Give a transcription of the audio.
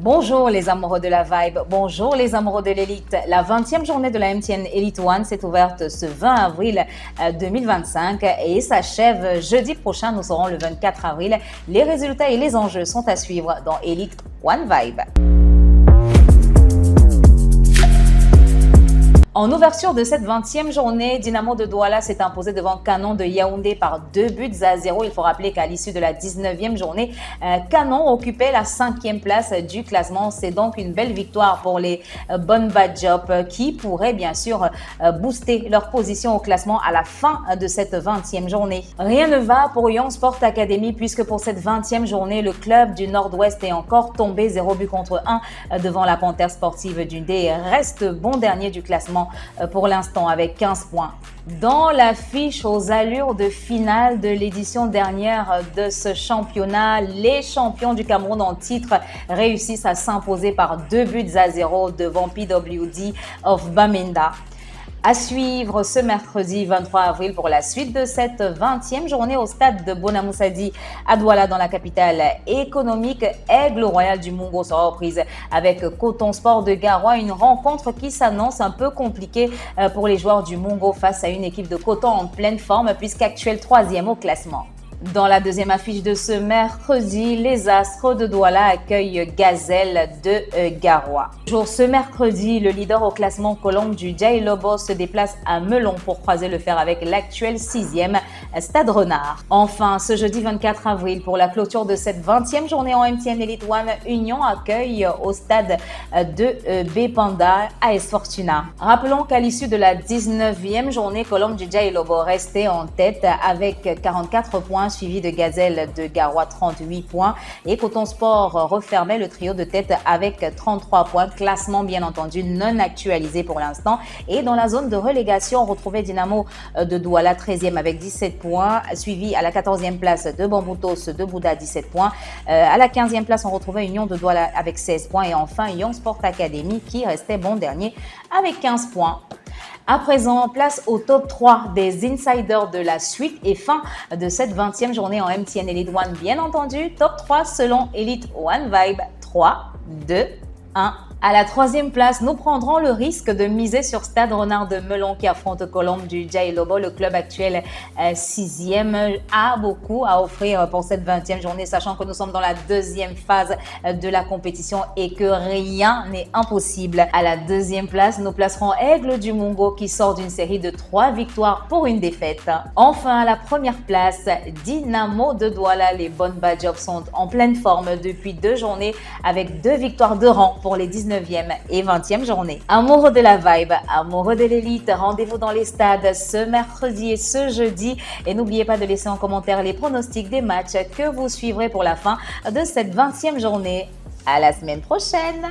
Bonjour les amoureux de la vibe, bonjour les amoureux de l'élite. La 20e journée de la MTN Elite One s'est ouverte ce 20 avril 2025 et s'achève jeudi prochain. Nous saurons le 24 avril. Les résultats et les enjeux sont à suivre dans Elite One Vibe. En ouverture de cette 20e journée, Dynamo de Douala s'est imposé devant Canon de Yaoundé par 2-0. Il faut rappeler qu'à l'issue de la 19e journée, Canon occupait la 5e place du classement. C'est donc une belle victoire pour les Bon Bad Job qui pourraient bien sûr booster leur position au classement à la fin de cette 20e journée. Rien ne va pour Young Sport Academy puisque pour cette 20e journée, le club du Nord-Ouest est encore tombé 0-1 devant la Panthère Sportive d'Undé et reste bon dernier du classement pour l'instant avec 15 points. Dans l'affiche aux allures de finale de l'édition dernière de ce championnat, les champions du Cameroun en titre réussissent à s'imposer par 2-0 devant PWD of Bamenda. À suivre ce mercredi 23 avril pour la suite de cette 20e journée au stade de Bonamoussadi à Douala dans la capitale économique. Aigle Royal du Mungo sera reprise avec Coton Sport de Garoua. Une rencontre qui s'annonce un peu compliquée pour les joueurs du Mungo face à une équipe de Coton en pleine forme puisqu'actuelle 3e au classement. Dans la deuxième affiche de ce mercredi, les Astres de Douala accueillent Gazelle de Garoua. Ce mercredi, le leader au classement Colombe du Jai Lobo se déplace à Melon pour croiser le fer avec l'actuel 6e Stade Renard. Enfin, ce jeudi 24 avril, pour la clôture de cette 20e journée en MTN Elite One, Union accueille au stade de Bépanda AS Fortuna. Rappelons qu'à l'issue de la 19e journée, Colombe du Jai Lobo restait en tête avec 44 points, suivi de Gazelle de Garoua 38 points et Coton Sport refermait le trio de tête avec 33 points. Classement bien entendu non actualisé pour l'instant. Et dans la zone de relégation, on retrouvait Dynamo de Douala 13e avec 17 points, suivi à la 14e place de Bamboutos de Bouddha 17 points. À la 15e place, on retrouvait Union de Douala avec 16 points et enfin Young Sport Academy qui restait bon dernier avec 15 points. À présent, place au top 3 des insiders de la suite et fin de cette 20e journée en MTN Elite One. Bien entendu, top 3 selon Elite One Vibe. 3, 2, 1. À la 3e place, nous prendrons le risque de miser sur Stade Renard de Melon qui affronte Colombe du Jai Lobo. Le club actuel 6e a beaucoup à offrir pour cette 20e journée, sachant que nous sommes dans la deuxième phase de la compétition et que rien n'est impossible. À la 2e place, nous placerons Aigle du Mungo qui sort d'une série de 3 victoires pour une défaite. Enfin, à la 1re place, Dynamo de Douala. Les Bon Bad Job sont en pleine forme depuis 2 journées avec 2 victoires de rang pour les 19e et 20e journée. Amoureux de la vibe, amoureux de l'élite, rendez-vous dans les stades ce mercredi et ce jeudi. Et n'oubliez pas de laisser en commentaire les pronostics des matchs que vous suivrez pour la fin de cette 20e journée. À la semaine prochaine!